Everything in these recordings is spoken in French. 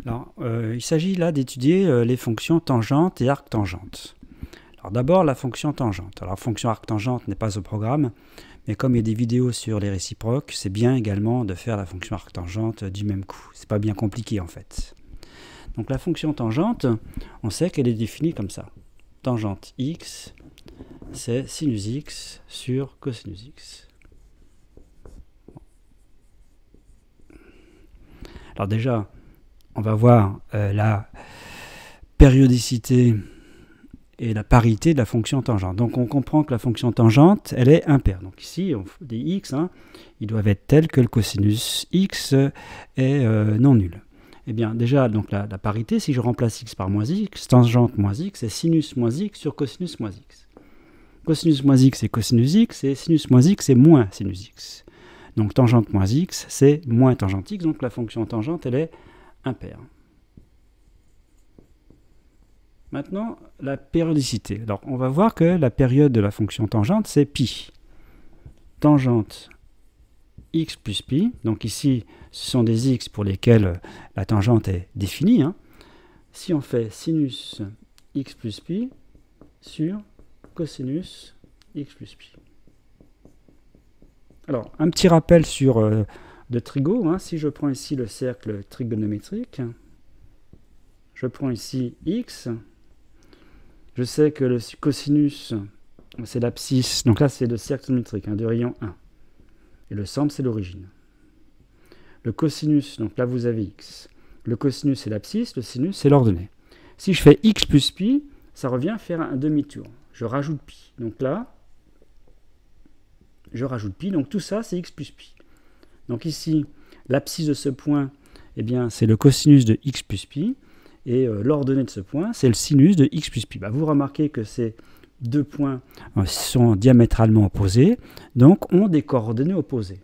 Alors, il s'agit là d'étudier les fonctions tangentes et arctangentes. Alors d'abord, la fonction tangente. Alors, la fonction arctangente n'est pas au programme, mais comme il y a des vidéos sur les réciproques, c'est bien également de faire la fonction arctangente du même coup. C'est pas bien compliqué en fait. Donc la fonction tangente, on sait qu'elle est définie comme ça. Tangente x, c'est sinus x sur cosinus x. Alors déjà, on va voir la périodicité et la parité de la fonction tangente. Donc on comprend que la fonction tangente, elle est impaire. Donc ici, des x, ils doivent être tels que le cosinus x est non nul. Eh bien déjà, donc la parité, si je remplace x par moins x, tangente moins x, c'est sinus moins x sur cosinus moins x. Cosinus moins x, c'est cosinus x, et sinus moins x, c'est moins sinus x. Donc tangente moins x, c'est moins tangente x, donc la fonction tangente, elle est impaire. Maintenant, la périodicité. Alors, on va voir que la période de la fonction tangente, c'est pi. Tangente x plus pi. Donc ici, ce sont des x pour lesquels la tangente est définie. Si on fait sinus x plus pi sur cosinus x plus pi. Alors, un petit rappel sur de trigo. Si je prends ici le cercle trigonométrique, je prends ici x. Je sais que le cosinus, c'est l'abscisse. Donc là, c'est le cercle trigonométrique de rayon 1. Et le centre, c'est l'origine. Le cosinus, donc là, vous avez x. Le cosinus, c'est l'abscisse. Le sinus, c'est l'ordonnée. Si je fais x plus pi, ça revient à faire un demi-tour. Je rajoute pi. Donc là, je rajoute pi. Donc tout ça, c'est x plus pi. Donc ici, l'abscisse de ce point, eh bien, c'est le cosinus de x plus pi. Et l'ordonnée de ce point, c'est le sinus de x plus pi. Vous remarquez que ces deux points sont diamétralement opposés, donc ont des coordonnées opposées.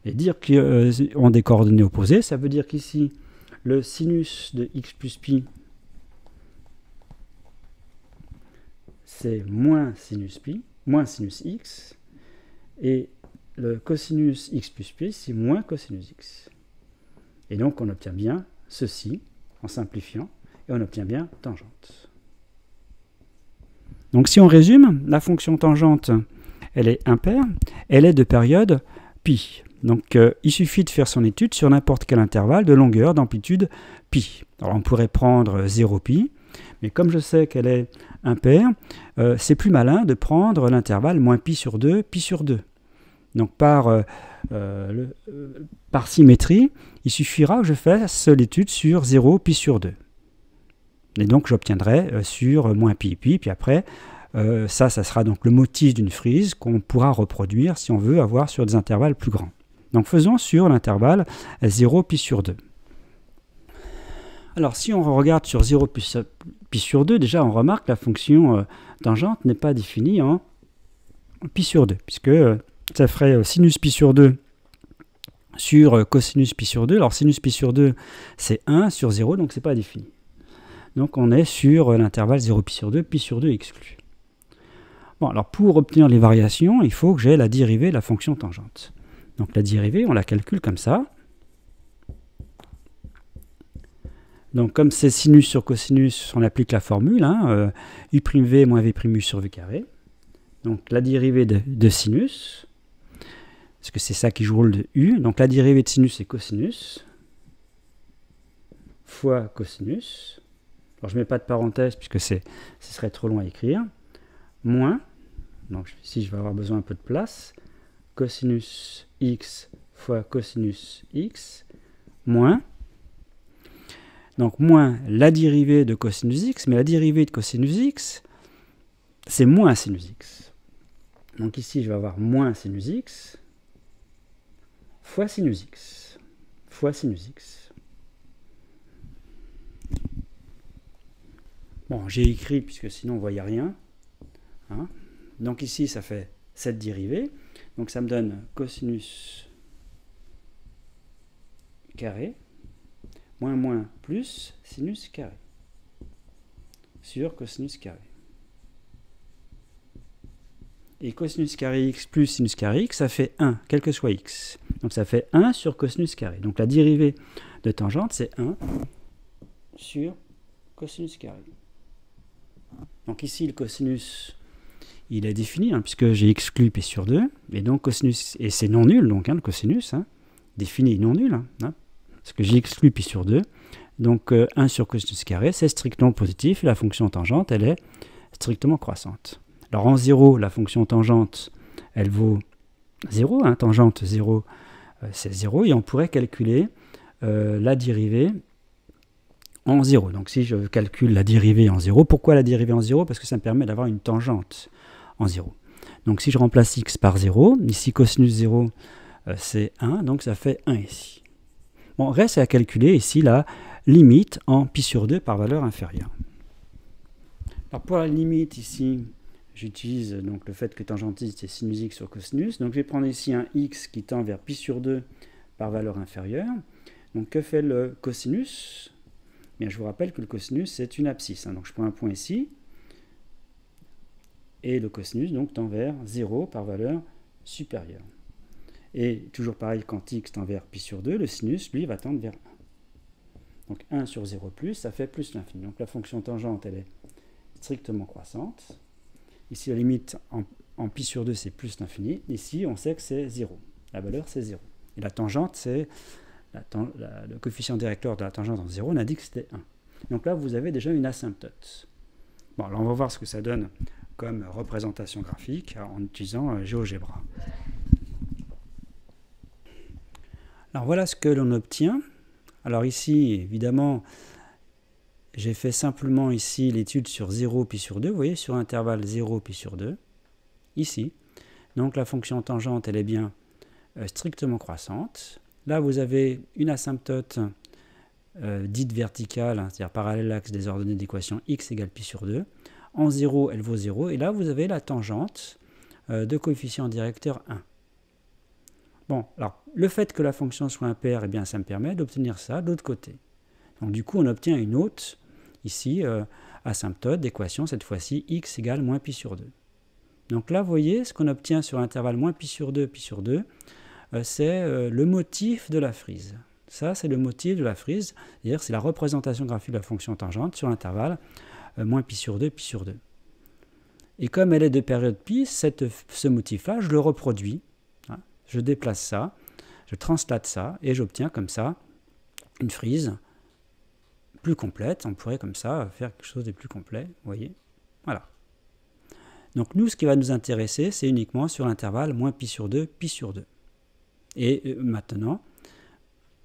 Et dire qu'ils ont des coordonnées opposées, ça veut dire qu'ici, le sinus de x plus pi, c'est moins sinus x, et le cosinus x plus pi, c'est moins cosinus x. Et donc, on obtient bien ceci, en simplifiant, et on obtient bien tangente. Donc si on résume, la fonction tangente, elle est impaire, elle est de période pi. Donc il suffit de faire son étude sur n'importe quel intervalle de longueur, d'amplitude pi. Alors on pourrait prendre 0 pi, mais comme je sais qu'elle est impaire, c'est plus malin de prendre l'intervalle moins pi sur 2, pi sur 2. Donc par symétrie, il suffira que je fasse l'étude sur 0 pi sur 2. Et donc j'obtiendrai sur moins pi, puis après, ça sera donc le motif d'une frise qu'on pourra reproduire si on veut avoir sur des intervalles plus grands. Donc faisons sur l'intervalle 0 pi sur 2. Alors si on regarde sur 0 pi sur 2, déjà on remarque que la fonction tangente n'est pas définie en pi sur 2, puisque ça ferait sinus pi sur 2 sur cosinus pi sur 2. Alors sinus pi sur 2, c'est 1 sur 0, donc c'est pas défini. Donc on est sur l'intervalle 0 pi sur 2 exclu. Bon, alors pour obtenir les variations, il faut que j'ai la dérivée de la fonction tangente. Donc la dérivée, on la calcule comme ça. Donc comme c'est sinus sur cosinus, on applique la formule, u'v moins v'u sur v carré. Donc la dérivée de sinus, parce que c'est ça qui joue le rôle de u. Donc la dérivée de sinus, c'est cosinus fois cosinus. Alors je ne mets pas de parenthèse puisque ce serait trop long à écrire. Moins, donc ici je vais avoir besoin un peu de place, cosinus x fois cosinus x, moins, donc moins la dérivée de cosinus x, mais la dérivée de cosinus x, c'est moins sinus x. Donc ici je vais avoir moins sinus x fois sinus x, fois sinus x. Bon, j'ai écrit puisque sinon on ne voyait rien. Donc ici, ça fait cette dérivée. Donc ça me donne cosinus carré moins moins plus sinus carré sur cosinus carré. Et cosinus carré x plus sinus carré x, ça fait 1, quel que soit x. Donc ça fait 1 sur cosinus carré. Donc la dérivée de tangente, c'est 1 sur cosinus carré. Donc ici, le cosinus, il est défini, hein, puisque j'ai exclu pi sur 2, et donc cosinus, et c'est non nul, donc, hein, le cosinus, hein, défini non nul, hein, parce que j'ai exclu pi sur 2, donc 1 sur cosinus carré, c'est strictement positif, et la fonction tangente, elle est strictement croissante. Alors en 0, la fonction tangente, elle vaut 0, hein, tangente 0, c'est 0, et on pourrait calculer la dérivée en 0. Donc si je calcule la dérivée en 0, pourquoi la dérivée en 0? Parce que ça me permet d'avoir une tangente en 0. Donc si je remplace x par 0, ici cosinus 0 c'est 1, donc ça fait 1 ici. Bon, reste à calculer ici la limite en pi sur 2 par valeur inférieure. Alors pour la limite ici, j'utilise donc le fait que tangentiste c'est sinus x sur cosinus. Donc je vais prendre ici un x qui tend vers pi sur 2 par valeur inférieure. Donc que fait le cosinus? Bien, je vous rappelle que le cosinus c'est une abscisse. Donc je prends un point ici. Et le cosinus donc tend vers 0 par valeur supérieure. Et toujours pareil, quand x tend vers pi sur 2, le sinus lui va tendre vers 1. Donc 1 sur 0 plus, ça fait plus l'infini. Donc la fonction tangente elle est strictement croissante. Ici la limite en pi sur 2 c'est plus l'infini. Ici on sait que c'est 0. La valeur c'est 0. Et la tangente c'est le coefficient directeur de la tangente en 0, on a dit que c'était 1. Donc là, vous avez déjà une asymptote. Bon, alors on va voir ce que ça donne comme représentation graphique en utilisant GeoGebra. Alors voilà ce que l'on obtient. Alors ici, évidemment, j'ai fait simplement ici l'étude sur 0 pi sur 2. Vous voyez, sur intervalle 0 pi sur 2. Ici. Donc la fonction tangente, elle est bien strictement croissante. Là, vous avez une asymptote dite verticale, hein, c'est-à-dire parallèle à l'axe des ordonnées d'équation x égale pi sur 2. En 0, elle vaut 0. Et là, vous avez la tangente de coefficient directeur 1. Bon, alors, le fait que la fonction soit impaire, eh bien, ça me permet d'obtenir ça de l'autre côté. Donc, du coup, on obtient une autre, ici, asymptote d'équation, cette fois-ci, x égale moins pi sur 2. Donc là, vous voyez, ce qu'on obtient sur l'intervalle moins pi sur 2, c'est le motif de la frise. Ça, c'est le motif de la frise, c'est-à-dire c'est la représentation graphique de la fonction tangente sur l'intervalle moins pi sur 2, pi sur 2. Et comme elle est de période pi, ce motif-là, je le reproduis. Hein, je déplace ça, je translate ça, et j'obtiens comme ça une frise plus complète. On pourrait comme ça faire quelque chose de plus complet, vous voyez. Voilà. Donc nous, ce qui va nous intéresser, c'est uniquement sur l'intervalle moins pi sur 2, pi sur 2. Et maintenant,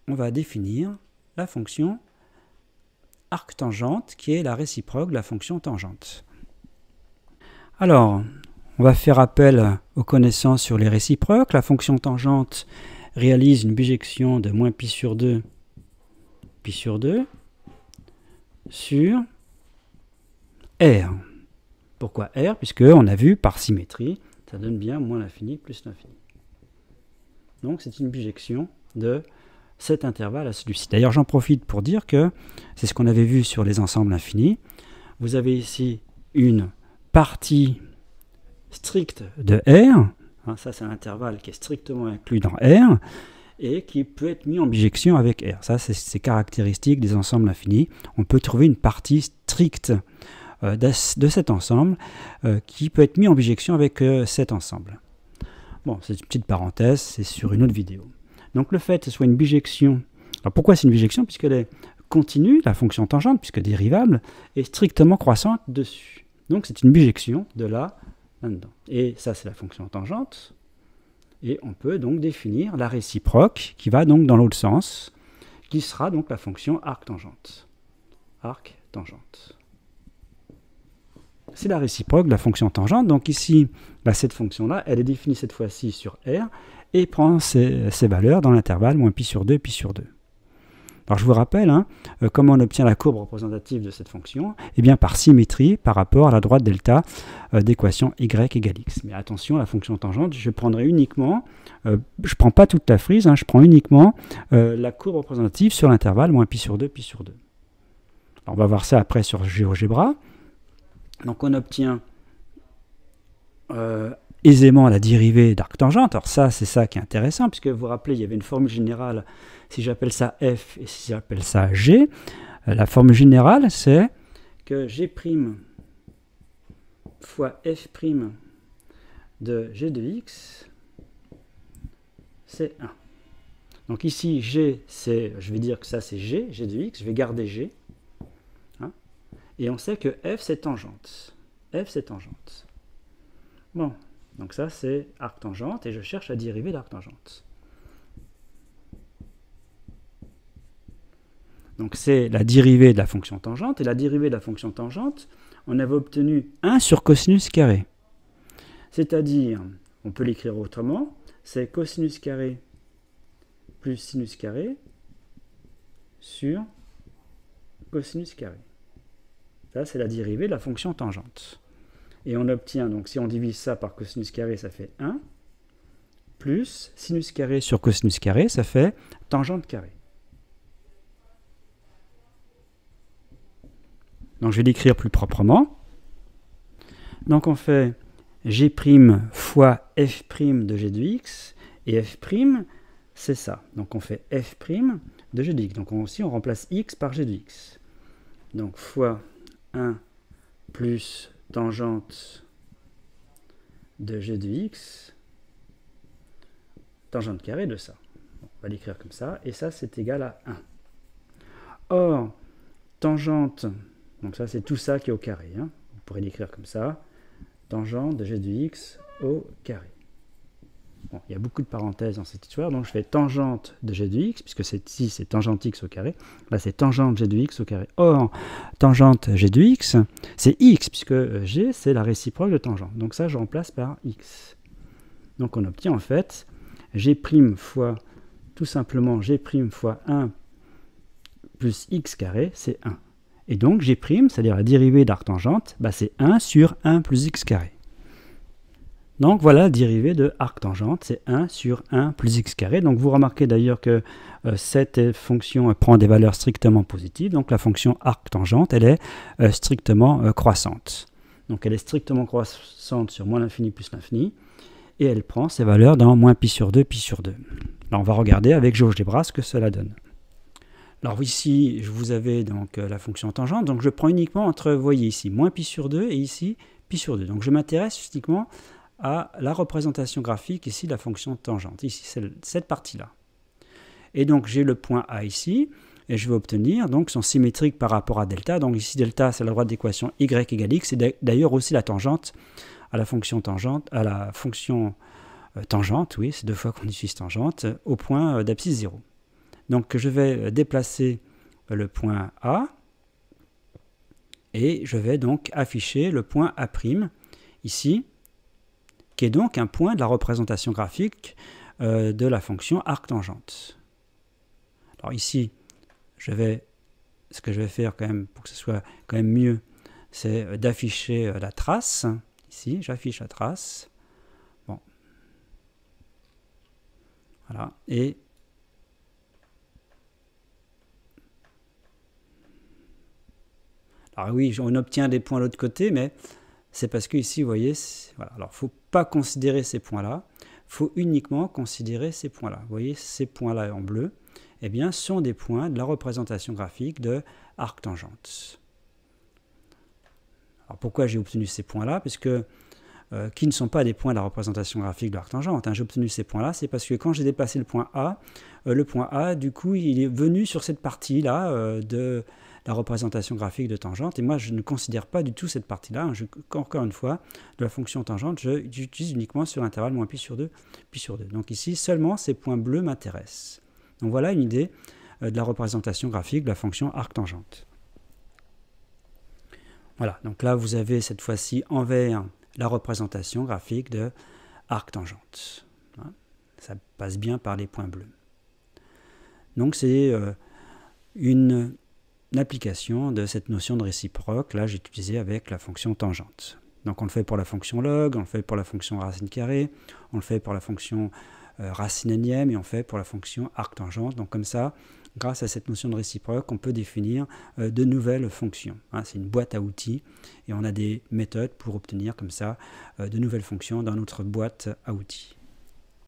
on va définir la fonction arctangente, qui est la réciproque de la fonction tangente. Alors, on va faire appel aux connaissances sur les réciproques. La fonction tangente réalise une bijection de moins pi sur 2 sur R. Pourquoi R? Puisqu'on a vu par symétrie, ça donne bien moins l'infini plus l'infini. Donc c'est une bijection de cet intervalle à celui-ci. D'ailleurs, j'en profite pour dire que c'est ce qu'on avait vu sur les ensembles infinis. Vous avez ici une partie stricte de R. Hein, ça, c'est un intervalle qui est strictement inclus dans R et qui peut être mis en bijection avec R. Ça, c'est caractéristique des ensembles infinis. On peut trouver une partie stricte de cet ensemble qui peut être mis en bijection avec cet ensemble. Bon, c'est une petite parenthèse, c'est sur une autre vidéo. Donc le fait que ce soit une bijection, alors pourquoi c'est une bijection? Puisqu'elle est continue, la fonction tangente, puisque dérivable, est strictement croissante dessus. Donc c'est une bijection de là-dedans. Et ça c'est la fonction tangente, et on peut donc définir la réciproque, qui va donc dans l'autre sens, qui sera donc la fonction arctangente. Arctangente. C'est la réciproque de la fonction tangente. Donc ici, cette fonction-là, elle est définie cette fois-ci sur R et prend ses valeurs dans l'intervalle moins pi sur 2, pi sur 2. Alors je vous rappelle, hein, comment on obtient la courbe représentative de cette fonction? Eh bien par symétrie par rapport à la droite delta d'équation y égale x. Mais attention, la fonction tangente, je prendrai uniquement, je ne prends pas toute la frise, hein, je prends uniquement la courbe représentative sur l'intervalle moins pi sur 2, pi sur 2. Alors, on va voir ça après sur GeoGebra. Donc on obtient aisément la dérivée d'arctangente. Alors ça, c'est ça qui est intéressant, puisque vous vous rappelez, il y avait une formule générale, si j'appelle ça f et si j'appelle ça g, la formule générale, c'est que G' fois F' de G de X, c'est 1. Donc ici, G, je vais dire que ça c'est G de X, je vais garder G. Hein, et on sait que F c'est tangente. F c'est tangente. Bon, donc ça c'est arctangente, et je cherche la dérivée d'arctangente. Donc c'est la dérivée de la fonction tangente, et la dérivée de la fonction tangente, on avait obtenu 1 sur cosinus carré. C'est-à-dire, on peut l'écrire autrement, c'est cosinus carré plus sinus carré sur cosinus carré. Ça, c'est la dérivée de la fonction tangente. Et on obtient, donc si on divise ça par cosinus carré, ça fait 1, plus sinus carré sur cosinus carré, ça fait tangente carré. Donc je vais l'écrire plus proprement. Donc on fait G' fois F' de G de X, et F', c'est ça. Donc on fait F' de G de X. Donc ici on remplace X par G de X. Donc fois 1 plus tangente de G de X, tangente carrée de ça. On va l'écrire comme ça, et ça c'est égal à 1. Or, tangente, donc ça c'est tout ça qui est au carré. Hein. Vous pourrez l'écrire comme ça. Tangente de G de X au carré. Bon, il y a beaucoup de parenthèses dans cette histoire, donc je fais tangente de G de X, puisque ici c'est tangente X au carré, là c'est tangente G de X au carré. Or, tangente G de X, c'est X, puisque G c'est la réciproque de tangente. Donc ça je remplace par X. Donc on obtient en fait G' fois, tout simplement G' fois 1 plus X carré, c'est 1. Et donc G', c'est-à-dire la dérivée d'arctangente, bah c'est 1 sur 1 plus X carré. Donc voilà la dérivée de arctangente, c'est 1 sur 1 plus X carré. Donc vous remarquez d'ailleurs que cette fonction prend des valeurs strictement positives. Donc la fonction arctangente, elle est strictement croissante. Donc elle est strictement croissante sur moins l'infini plus l'infini. Et elle prend ses valeurs dans moins pi sur 2, pi sur 2. Là on va regarder avec jauge des bras ce que cela donne. Alors ici, vous avez donc la fonction tangente, donc je prends uniquement entre, vous voyez ici, moins pi sur 2 et ici, pi sur 2. Donc je m'intéresse uniquement à la représentation graphique ici de la fonction tangente, ici, cette partie-là. Et donc j'ai le point A ici, et je vais obtenir donc son symétrique par rapport à delta. Donc ici, delta, c'est la droite d'équation y égale x, c'est d'ailleurs aussi la tangente à la fonction tangente, tangente, oui, c'est deux fois qu'on utilise tangente, au point d'abscisse 0. Donc je vais déplacer le point A et je vais donc afficher le point A' ici, qui est donc un point de la représentation graphique de la fonction arctangente. Alors ici, ce que je vais faire quand même pour que ce soit quand même mieux, c'est d'afficher la trace. Ici, j'affiche la trace. Bon. Voilà. Et alors oui, on obtient des points de l'autre côté, mais c'est parce que ici, vous voyez, voilà. Alors il ne faut pas considérer ces points-là, il faut uniquement considérer ces points-là. Vous voyez, ces points-là en bleu, eh bien, sont des points de la représentation graphique de arctangente. Alors pourquoi j'ai obtenu ces points-là? Parce que qui ne sont pas des points de la représentation graphique de l'arctangente. Hein. J'ai obtenu ces points-là, c'est parce que quand j'ai dépassé le point A, du coup, il est venu sur cette partie-là de la représentation graphique de tangente, et moi je ne considère pas du tout cette partie-là. Encore une fois, de la fonction tangente, j'utilise uniquement sur l'intervalle moins pi sur 2, pi sur 2. Donc ici, seulement ces points bleus m'intéressent. Donc voilà une idée de la représentation graphique de la fonction arctangente. Voilà, donc là vous avez cette fois-ci envers la représentation graphique de arctangente. Ça passe bien par les points bleus. Donc c'est une application de cette notion de réciproque. Là, j'ai utilisé avec la fonction tangente. Donc on le fait pour la fonction log, on le fait pour la fonction racine carrée, on le fait pour la fonction racine énième, et on le fait pour la fonction arctangente. Donc comme ça, grâce à cette notion de réciproque, on peut définir de nouvelles fonctions. Hein, c'est une boîte à outils, et on a des méthodes pour obtenir comme ça de nouvelles fonctions dans notre boîte à outils.